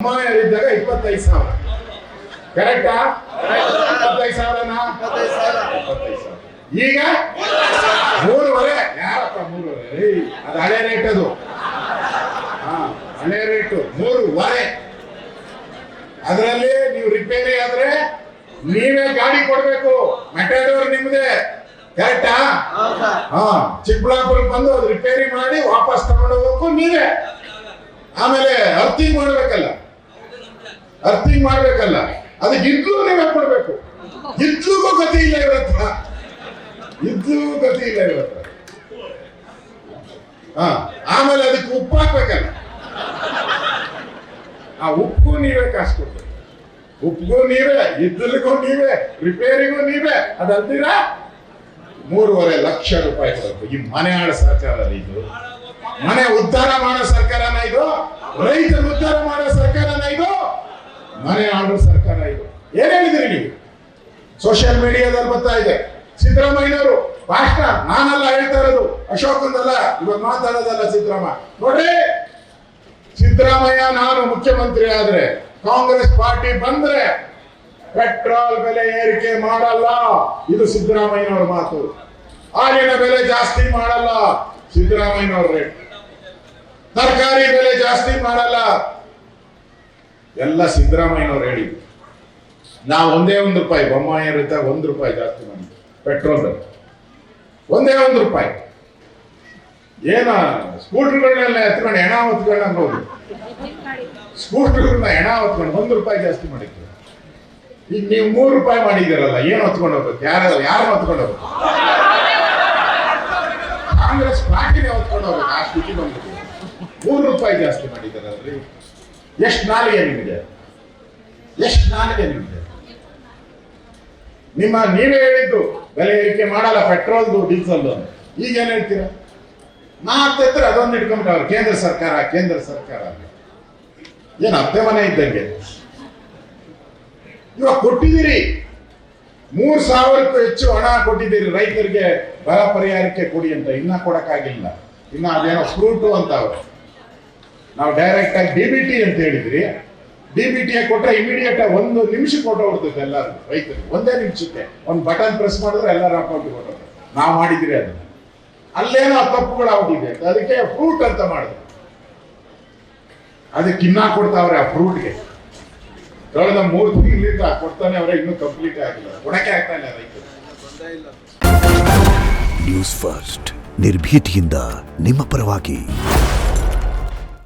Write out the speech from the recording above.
ಇದ್ದಾಗ 25,000 ಕರೆಕ್ಟಾ? 25,000ನಾ? ಈಗ 3.5. ಯಾರಪ್ಪ 3.5? ಅದು ಹಳೆ ರೇಟ್. ಅದು ಹಳೆ ರೇಟು 3.5. ಅದರಲ್ಲಿ ನೀವು ರಿಪೇರಿ ಆದ್ರೆ ನೀವೇ ಗಾಡಿ ಕೊಡ್ಬೇಕು. ಮೆಟಾಡೋರ್ ನಿಮ್ದೇ, ಕರೆಕ್ಟಾ? ಚಿಕ್ಕಬಳ್ಳಾಪುರ ಬಂದು ಅದು ರಿಪೇರಿ ಮಾಡಿ ವಾಪಸ್ ತಗೊಂಡು ಹೋಗ್ಬೇಕು ನೀವೇ. ಆಮೇಲೆ ಅರ್ಥಿಂಗ್ ಮಾಡ್ಬೇಕಲ್ಲ, ಅದಕ್ಕೆ ಇದ್ಲೂ ನೀವೇ ಕೊಡ್ಬೇಕು. ಇದ್ಲೂಗೂ ಗತಿ ಇಲ್ಲ ಇವ್ರ ಹತ್ರ. ಆಮೇಲೆ ಅದಕ್ಕೆ ಉಪ್ಪು ಹಾಕ್ಬೇಕಲ್ಲ, ಆ ಉಪ್ಪು ನೀವೇ ಕಾಸು ಕೊಡ್ಬೇಕು. ಉಪ್ಪಿಗೂ ನೀವೇ, ಇದ್ದಲಿಗೂ ನೀವೇ, ರಿಪೇರಿಗೂ ನೀವೇ. ಅದಂತೀರಾ 3.5 ಲಕ್ಷ ರೂಪಾಯಿ ಕೊಡಬೇಕು. ಈ ಮನೆ ಆಡ ಸರ್ಕಾರ ಇದು? ಮನೆ ಉದ್ಧಾರ ಮಾಡೋ ಸರ್ಕಾರನ ಇದು? ರೈತರ ಉದ್ಧಾರ ಮಾಡೋ ಸರ್ಕಾರನ ಇದು? ಮನೆ ಆಡೋ ಸರ್ಕಾರ ಇದು? ಏನ್ ಹೇಳಿದ್ರಿ ನೀವು? ಸೋಷಿಯಲ್ ಮೀಡಿಯಾದಲ್ಲಿ ಬರ್ತಾ ಇದೆ ಸಿದ್ದರಾಮಯ್ಯನವರು ಭಾಷಣ. ನಾನೆಲ್ಲ ಹೇಳ್ತಾ ಇರೋದು, ಅಶೋಕಂದಲ್ಲ, ಇವಾಗ ಮಾತಾಡೋದಲ್ಲ. ಸಿದ್ದರಾಮಯ್ಯ ನೋಡ್ರಿ, ಸಿದ್ದರಾಮಯ್ಯ ನಾನು ಮುಖ್ಯಮಂತ್ರಿ ಆದ್ರೆ, ಕಾಂಗ್ರೆಸ್ ಪಾರ್ಟಿ ಬಂದ್ರೆ ಪೆಟ್ರೋಲ್ ಬೆಲೆ ಏರಿಕೆ ಮಾಡಲ್ಲ. ಇದು ಸಿದ್ದರಾಮಯ್ಯನವ್ರ ಮಾತು. ಹಾಲಿನ ಬೆಲೆ ಜಾಸ್ತಿ ಮಾಡಲ್ಲ, ಸಿದ್ದರಾಮಯ್ಯನವ್ರ ರೇಟ್. ತರಕಾರಿ ಬೆಲೆ ಜಾಸ್ತಿ ಮಾಡಲ್ಲ, ಎಲ್ಲ ಸಿದ್ದರಾಮಯ್ಯನವ್ರು ಹೇಳಿದ್ರು. ನಾವು ಒಂದೇ ₹1 ಬೊಮ್ಮಾಯಿಯರಿದ್ದ ₹1 ಜಾಸ್ತಿ ಮಾಡಿದ್ವಿ ಪೆಟ್ರೋಲ್ ಬೆಲೆ. ಒಂದೇ ₹1. ಏನ ಸ್ಕೂಟರ್ಗಳನ್ನೆಲ್ಲ ಎತ್ಕೊಂಡು ಹೆಣ ಹೊತ್ಕೊಂಡು ಹೋಗುದು. ಸ್ಕೂಟರ್ಗಳನ್ನ ಹೆಣ ಹೊತ್ಕೊಂಡು ₹1 ಜಾಸ್ತಿ ಮಾಡಿದ್ರು. ಈಗ ನೀವು ₹3 ಮಾಡಿದ್ದೀರಲ್ಲ, ಏನು ಹೊತ್ಕೊಂಡು ಹೋಗ್ಬೇಕು? ಯಾರು ಹೊತ್ಕೊಂಡು ಹೋಗ್ಬೇಕು? ಕಾಂಗ್ರೆಸ್ ಪಾರ್ಟಿನೇ ಹೊತ್ಕೊಂಡು ಹೋಗ್ಬೇಕು. ಆ ಸ್ಥಿತಿ ಬಂದ್ಬಿಟ್ಟು ₹3 ಜಾಸ್ತಿ ಮಾಡಿದ್ದಾರಲ್ರಿ. ಎಷ್ಟು ನಾಲಿಗೆ ನಿಮಗೆ? ನೀವೇ ಹೇಳಿದ್ದು ಬೆಲೆ ಏರಿಕೆ ಮಾಡಲ್ಲ ಪೆಟ್ರೋಲ್ದು ಡೀಸೆಲ್ದು. ಈಗ ಏನ್ ಹೇಳ್ತೀರಾ? ಮಾತ್ರ ಅದೊಂದು ಇಟ್ಕೊಂಡ್ಬಿಟ್ಟವ್ರು, ಕೇಂದ್ರ ಸರ್ಕಾರ ಏನ್ ಅತ್ತೆ ಮನೆ ಇದ್ದಂಗೆ. ಇವಾಗ ಕೊಟ್ಟಿದ್ದೀರಿ, 3,000ಕ್ಕೂ ಹೆಚ್ಚು ಹಣ ಕೊಟ್ಟಿದ್ದೀರಿ ರೈತರಿಗೆ ಬರ ಪರಿಹಾರಕ್ಕೆ ಕೊಡಿ ಅಂತ. ಇನ್ನ ಕೊಡಕ್ಕಾಗಿಲ್ಲ. ಇನ್ನ ಅದೇನೋ ಫ್ರೂಟು ಅಂತ ಅವ್ರು. ನಾವು ಡೈರೆಕ್ಟ್ ಆಗಿ DBT ಅಂತ ಹೇಳಿದ್ರಿ. DBT ಕೊಟ್ರೆ ಇಮಿಡಿಯೇಟ್ 1 ನಿಮಿಷಕ್ಕೆ ಕೊಟ್ಟೋಗ್ಬಿಡ್ತೈತೆ ಎಲ್ಲರೂ ರೈತರಿಗೆ. ಒಂದೇ ನಿಮಿಷಕ್ಕೆ ಒಂದು ಬಟನ್ ಪ್ರೆಸ್ ಮಾಡಿದ್ರೆ ಎಲ್ಲರ ಅಕೌಂಟ್ ಕೊಟ್ಟೋದು. ನಾವು ಮಾಡಿದ್ರಿ ಅದನ್ನ. ಅಲ್ಲೇನೋ ತಪ್ಪುಗಳು ಆಗಿದೆ, ಅದಕ್ಕೆ ಫ್ರೂಟ್ ಅಂತ ಮಾಡಿದ್ರು. ಅದಕ್ಕೆ ಇನ್ನ ಕೊಡ್ತಾವ್ರೆ ಆ ಫ್ರೂಟ್ಗೆ. ಕಳೆದ 3 ತಿಂಗಳಿಂದ ಕೊಡ್ತಾನೆ ಅವರೇ, ಇನ್ನೂ ಕಂಪ್ಲೀಟ್ ಆಗಿಲ್ಲ. ಕೊಡಕ್ಕೆ ಆಗ್ತಾ ಇಲ್ಲ ರೈತರು. ನ್ಯೂಸ್ ಫಸ್ಟ್, ನಿರ್ಭೀತಿಯಿಂದ ನಿಮ್ಮ ಪರವಾಗಿ.